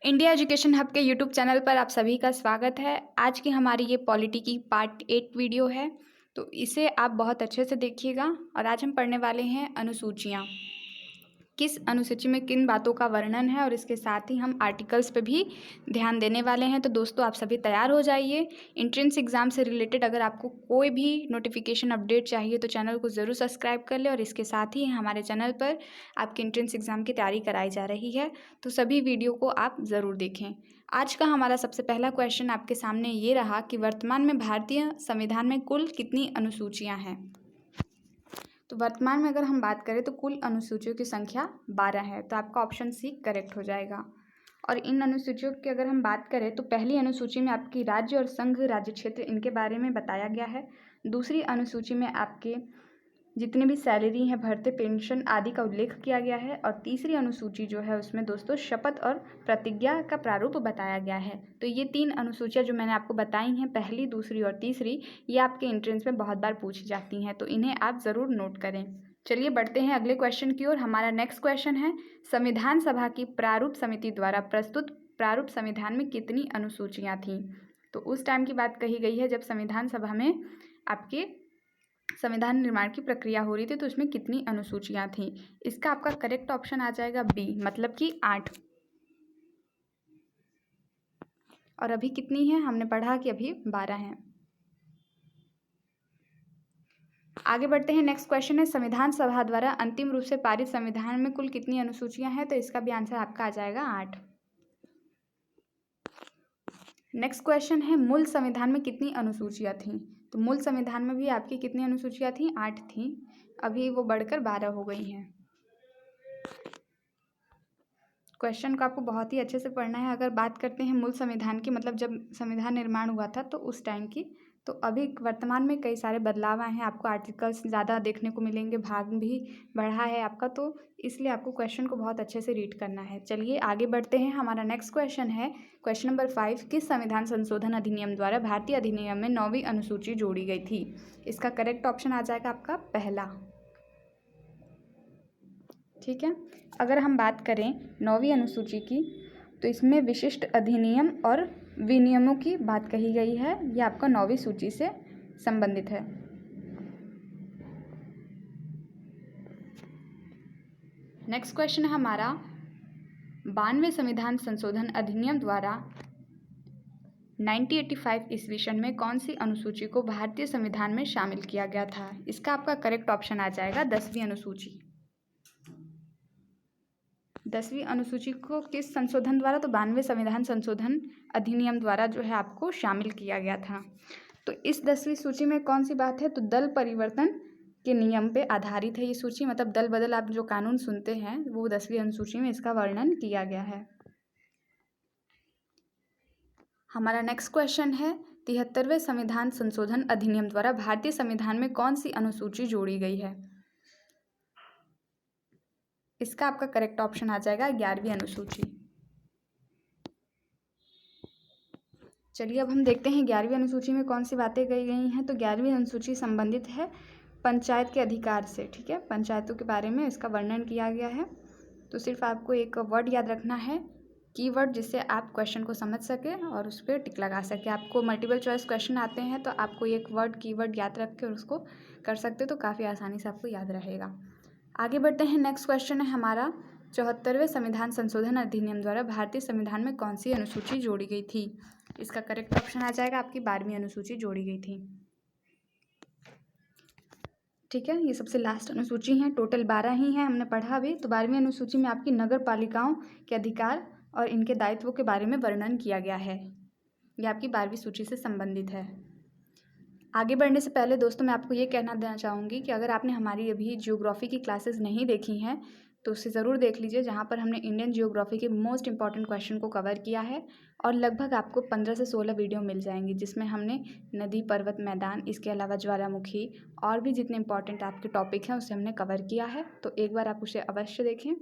India education hub के YouTube channel पर आप सभी का स्वागत है। आज की हमारी ये पॉलिटी की पार्ट 8 वीडियो है, तो इसे आप बहुत अच्छे से देखिएगा। और आज हम पढ़ने वाले हैं अनुसूचियाँ, किस अनुसूची में किन बातों का वर्णन है, और इसके साथ ही हम आर्टिकल्स पे भी ध्यान देने वाले हैं। तो दोस्तों, आप सभी तैयार हो जाइए। एंट्रेंस एग्जाम से रिलेटेड अगर आपको कोई भी नोटिफिकेशन अपडेट चाहिए तो चैनल को ज़रूर सब्सक्राइब कर ले, और इसके साथ ही हमारे चैनल पर आपके एंट्रेंस एग्जाम की तैयारी कराई जा रही है, तो सभी वीडियो को आप ज़रूर देखें। आज का हमारा सबसे पहला क्वेश्चन आपके सामने ये रहा कि वर्तमान में भारतीय संविधान में कुल कितनी अनुसूचियाँ हैं। तो वर्तमान में अगर हम बात करें तो कुल अनुसूचियों की संख्या 12 है, तो आपका ऑप्शन सी करेक्ट हो जाएगा। और इन अनुसूचियों की अगर हम बात करें तो पहली अनुसूची में आपकी राज्य और संघ राज्य क्षेत्र इनके बारे में बताया गया है। दूसरी अनुसूची में आपके जितने भी सैलरी हैं, भत्ते, पेंशन आदि का उल्लेख किया गया है। और तीसरी अनुसूची जो है उसमें दोस्तों शपथ और प्रतिज्ञा का प्रारूप बताया गया है। तो ये 3 अनुसूचियाँ जो मैंने आपको बताई हैं, पहली, दूसरी और तीसरी, ये आपके एंट्रेंस में बहुत बार पूछी जाती हैं, तो इन्हें आप ज़रूर नोट करें। चलिए बढ़ते हैं अगले क्वेश्चन की ओर। हमारा नेक्स्ट क्वेश्चन है, संविधान सभा की प्रारूप समिति द्वारा प्रस्तुत प्रारूप संविधान में कितनी अनुसूचियाँ थीं। तो उस टाइम की बात कही गई है जब संविधान सभा में आपके संविधान निर्माण की प्रक्रिया हो रही थी, तो उसमें कितनी अनुसूचियाँ थीं। इसका आपका करेक्ट ऑप्शन आ जाएगा बी, मतलब कि 8। और अभी कितनी है, हमने पढ़ा कि अभी 12 हैं। आगे बढ़ते हैं। नेक्स्ट क्वेश्चन है, संविधान सभा द्वारा अंतिम रूप से पारित संविधान में कुल कितनी अनुसूचियाँ हैं। तो इसका भी आंसर आपका आ जाएगा 8। नेक्स्ट क्वेश्चन है, मूल संविधान में कितनी अनुसूचियाँ थीं। तो मूल संविधान में भी आपकी कितनी अनुसूचियाँ थीं, 8 थीं। अभी वो बढ़कर 12 हो गई हैं। क्वेश्चन को आपको बहुत ही अच्छे से पढ़ना है। अगर बात करते हैं मूल संविधान की, मतलब जब संविधान निर्माण हुआ था तो उस टाइम की, तो अभी वर्तमान में कई सारे बदलाव आए हैं। आपको आर्टिकल्स ज़्यादा देखने को मिलेंगे, भाग भी बढ़ा है आपका, तो इसलिए आपको क्वेश्चन को बहुत अच्छे से रीड करना है। चलिए आगे बढ़ते हैं। हमारा नेक्स्ट क्वेश्चन है क्वेश्चन नंबर 5, किस संविधान संशोधन अधिनियम द्वारा भारतीय अधिनियम में 9वीं अनुसूची जोड़ी गई थी। इसका करेक्ट ऑप्शन आ जाएगा आपका पहला। ठीक है। अगर हम बात करें 9वीं अनुसूची की, तो इसमें विशिष्ट अधिनियम और विनियमों की बात कही गई है। ये आपका 9वीं सूची से संबंधित है। नेक्स्ट क्वेश्चन है हमारा, 92वें संविधान संशोधन अधिनियम द्वारा 1985 ईस्वी सन में कौन सी अनुसूची को भारतीय संविधान में शामिल किया गया था। इसका आपका करेक्ट ऑप्शन आ जाएगा 10वीं अनुसूची। 10वीं अनुसूची को किस संशोधन द्वारा, तो 92वें संविधान संशोधन अधिनियम द्वारा जो है आपको शामिल किया गया था। तो इस 10वीं सूची में कौन सी बात है, तो दल परिवर्तन के नियम पे आधारित है ये सूची। मतलब दल बदल आप जो कानून सुनते हैं वो 10वीं अनुसूची में इसका वर्णन किया गया है। हमारा नेक्स्ट क्वेश्चन है, 73वें संविधान संशोधन अधिनियम द्वारा भारतीय संविधान में कौन सी अनुसूची जोड़ी गई है। इसका आपका करेक्ट ऑप्शन आ जाएगा 11वीं अनुसूची। चलिए अब हम देखते हैं 11वीं अनुसूची में कौन सी बातें कही गई हैं। तो 11वीं अनुसूची संबंधित है पंचायत के अधिकार से। ठीक है, पंचायतों के बारे में इसका वर्णन किया गया है। तो सिर्फ आपको एक वर्ड याद रखना है, कीवर्ड, जिससे आप क्वेश्चन को समझ सकें और उस पर टिक लगा सकें। आपको मल्टीपल चॉइस क्वेश्चन आते हैं तो आपको एक वर्ड, कीवर्ड याद रख के और उसको कर सकते हो, तो काफ़ी आसानी से आपको याद रहेगा। आगे बढ़ते हैं। नेक्स्ट क्वेश्चन है हमारा, 74वें संविधान संशोधन अधिनियम द्वारा भारतीय संविधान में कौन सी अनुसूची जोड़ी गई थी। इसका करेक्ट ऑप्शन आ जाएगा आपकी 12वीं अनुसूची जोड़ी गई थी। ठीक है, ये सबसे लास्ट अनुसूची है। टोटल 12 ही हैं, हमने पढ़ा अभी। तो 12वीं अनुसूची में आपकी नगर पालिकाओं के अधिकार और इनके दायित्वों के बारे में वर्णन किया गया है। यह आपकी 12वीं सूची से संबंधित है। आगे बढ़ने से पहले दोस्तों, मैं आपको ये कहना देना चाहूँगी कि अगर आपने हमारी अभी जियोग्राफी की क्लासेस नहीं देखी हैं तो उसे ज़रूर देख लीजिए, जहाँ पर हमने इंडियन जियोग्राफी के मोस्ट इंपॉर्टेंट क्वेश्चन को कवर किया है। और लगभग आपको 15 से 16 वीडियो मिल जाएंगी, जिसमें हमने नदी, पर्वत, मैदान, इसके अलावा ज्वालामुखी और भी जितने इंपॉर्टेंट आपके टॉपिक हैं उसे हमने कवर किया है। तो एक बार आप उसे अवश्य देखें।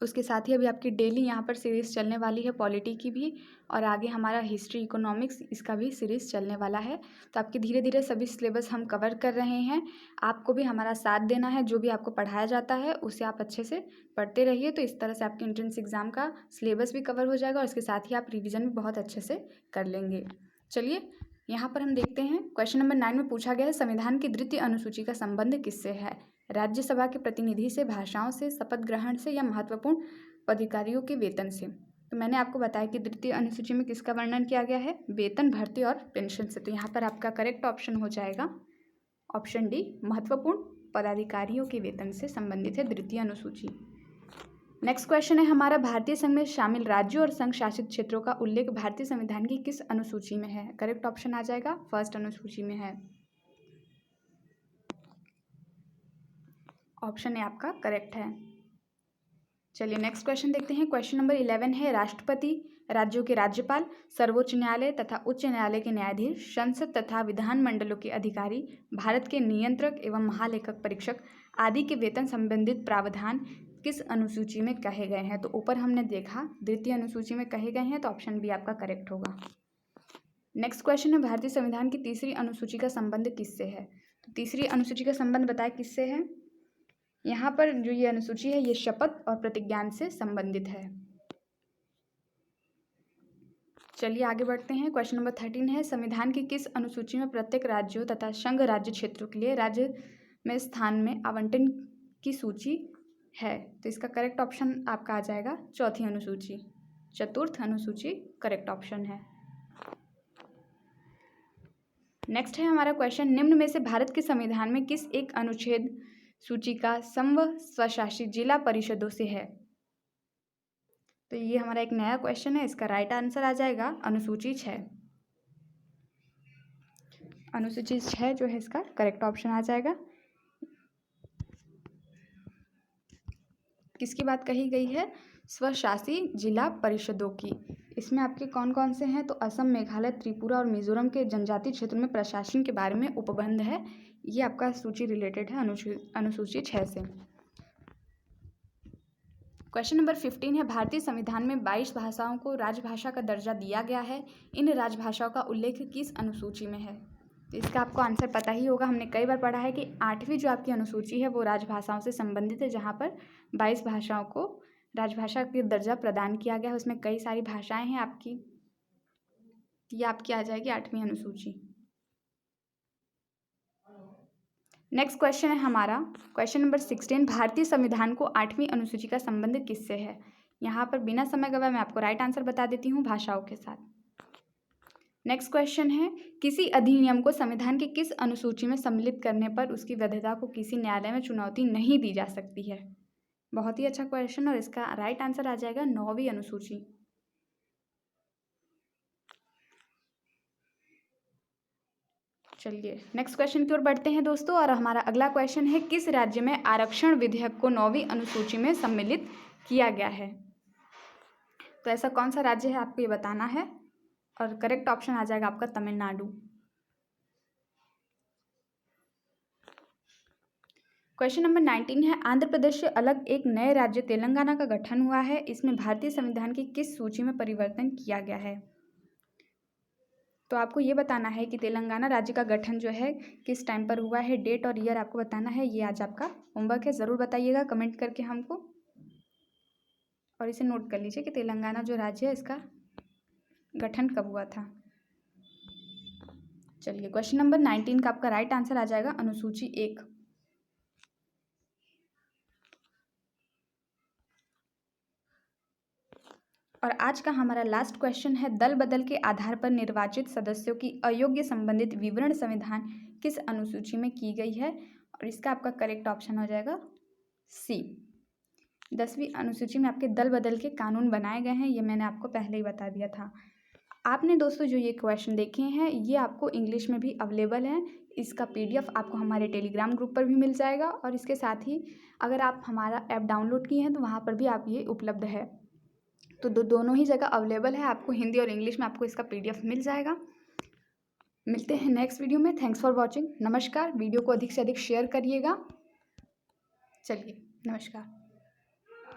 उसके साथ ही अभी आपकी डेली यहाँ पर सीरीज़ चलने वाली है पॉलिटी की भी, और आगे हमारा हिस्ट्री इकोनॉमिक्स इसका भी सीरीज़ चलने वाला है। तो आपके धीरे धीरे सभी सिलेबस हम कवर कर रहे हैं। आपको भी हमारा साथ देना है, जो भी आपको पढ़ाया जाता है उसे आप अच्छे से पढ़ते रहिए। तो इस तरह से आपके एंट्रेंस एग्ज़ाम का सिलेबस भी कवर हो जाएगा और इसके साथ ही आप रिविज़न भी बहुत अच्छे से कर लेंगे। चलिए यहाँ पर हम देखते हैं क्वेश्चन नंबर 9 में पूछा गया है, संविधान की द्वितीय अनुसूची का संबंध किससे है? राज्यसभा के प्रतिनिधि से, भाषाओं से, शपथ ग्रहण से या महत्वपूर्ण पदाधिकारियों के वेतन से? तो मैंने आपको बताया कि द्वितीय अनुसूची में किसका वर्णन किया गया है? वेतन, भर्ती और पेंशन से। तो यहाँ पर आपका करेक्ट ऑप्शन हो जाएगा ऑप्शन डी, महत्वपूर्ण पदाधिकारियों के वेतन से संबंधित है द्वितीय अनुसूची। नेक्स्ट क्वेश्चन है हमारा, भारतीय संघ में शामिल राज्यों और संघ शासित क्षेत्रों का उल्लेख भारतीय संविधान की किस अनुसूची में है? करेक्ट ऑप्शन आ जाएगा फर्स्ट अनुसूची में है। ऑप्शन ए आपका करेक्ट है। चलिए नेक्स्ट क्वेश्चन देखते हैं। क्वेश्चन नंबर 11 है, राष्ट्रपति, राज्यों के राज्यपाल, सर्वोच्च न्यायालय तथा उच्च न्यायालय के न्यायाधीश, संसद तथा विधान मंडलों के अधिकारी, भारत के नियंत्रक एवं महालेखक परीक्षक आदि के वेतन संबंधित प्रावधान किस अनुसूची में कहे गए हैं? तो ऊपर हमने देखा द्वितीय अनुसूची में कहे गए हैं, तो ऑप्शन बी आपका करेक्ट होगा। नेक्स्ट क्वेश्चन है, भारतीय संविधान की तीसरी अनुसूची का संबंध किससे है? तो तीसरी अनुसूची का संबंध बताए किससे है? यहाँ पर जो ये अनुसूची है ये शपथ और प्रतिज्ञान से संबंधित है। चलिए आगे बढ़ते हैं। क्वेश्चन नंबर 13 है, संविधान की किस अनुसूची में प्रत्येक राज्यों तथा संघ राज्य क्षेत्रों के लिए राज्य में स्थान में आवंटन की सूची है? तो इसका करेक्ट ऑप्शन आपका आ जाएगा चौथी अनुसूची, चतुर्थ अनुसूची करेक्ट ऑप्शन है। नेक्स्ट है हमारा क्वेश्चन, निम्न में से भारत के संविधान में किस एक अनुच्छेद सूची का संबंध स्वशासित जिला परिषदों से है? तो ये हमारा एक नया क्वेश्चन है, इसका राइट आंसर आ जाएगा अनुसूची 6। अनुसूची 6 जो है इसका करेक्ट ऑप्शन आ जाएगा। किसकी बात कही गई है? स्वशासी जिला परिषदों की। इसमें आपके कौन कौन से हैं? तो असम, मेघालय, त्रिपुरा और मिजोरम के जनजातीय क्षेत्रों में प्रशासन के बारे में उपबंध है। ये आपका सूची रिलेटेड है अनुसूची 6 से। क्वेश्चन नंबर 15 है, भारतीय संविधान में 22 भाषाओं को राजभाषा का दर्जा दिया गया है। इन राजभाषाओं का उल्लेख किस अनुसूची में है? तो इसका आपको आंसर पता ही होगा, हमने कई बार पढ़ा है कि 8वीं जो आपकी अनुसूची है वो राजभाषाओं से संबंधित है, जहाँ पर 22 भाषाओं को राजभाषा का दर्जा प्रदान किया गया है। उसमें कई सारी भाषाएं हैं आपकी, ये आपकी आ जाएगी 8वीं अनुसूची। नेक्स्ट क्वेश्चन है हमारा क्वेश्चन नंबर 16, भारतीय संविधान को 8वीं अनुसूची का संबंध किससे है? यहाँ पर बिना समय गवाए मैं आपको राइट आंसर बता देती हूँ, भाषाओं के साथ। नेक्स्ट क्वेश्चन है, किसी अधिनियम को संविधान की किस अनुसूची में सम्मिलित करने पर उसकी वैधता को किसी न्यायालय में चुनौती नहीं दी जा सकती है? बहुत ही अच्छा क्वेश्चन, और इसका राइट आंसर आ जाएगा 9वीं अनुसूची। चलिए नेक्स्ट क्वेश्चन की ओर बढ़ते हैं दोस्तों, और हमारा अगला क्वेश्चन है, किस राज्य में आरक्षण विधेयक को 9वीं अनुसूची में सम्मिलित किया गया है? तो ऐसा कौन सा राज्य है आपको ये बताना है, और करेक्ट ऑप्शन आ जाएगा आपका तमिलनाडु। क्वेश्चन नंबर 19 है, आंध्र प्रदेश से अलग एक नए राज्य तेलंगाना का गठन हुआ है। इसमें भारतीय संविधान की किस सूची में परिवर्तन किया गया है? तो आपको ये बताना है कि तेलंगाना राज्य का गठन जो है किस टाइम पर हुआ है, डेट और ईयर आपको बताना है। ये आज आपका होमवर्क है, ज़रूर बताइएगा कमेंट करके हमको, और इसे नोट कर लीजिए कि तेलंगाना जो राज्य है इसका गठन कब हुआ था। चलिए क्वेश्चन नंबर 19 का आपका राइट आंसर आ जाएगा अनुसूची 1। और आज का हमारा लास्ट क्वेश्चन है, दल बदल के आधार पर निर्वाचित सदस्यों की अयोग्य संबंधित विवरण संविधान किस अनुसूची में की गई है? और इसका आपका करेक्ट ऑप्शन हो जाएगा सी, 10वीं अनुसूची में आपके दल बदल के कानून बनाए गए हैं। ये मैंने आपको पहले ही बता दिया था। आपने दोस्तों जो ये क्वेश्चन देखे हैं ये आपको इंग्लिश में भी अवेलेबल है। इसका PDF आपको हमारे टेलीग्राम ग्रुप पर भी मिल जाएगा, और इसके साथ ही अगर आप हमारा ऐप डाउनलोड किए हैं तो वहाँ पर भी आप ये उपलब्ध है। तो दोनों ही जगह अवेलेबल है, आपको हिंदी और इंग्लिश में आपको इसका PDF मिल जाएगा। मिलते हैं नेक्स्ट वीडियो में। Thanks for watching. नमस्कार। वीडियो को अधिक से अधिक शेयर करिएगा। चलिए नमस्कार।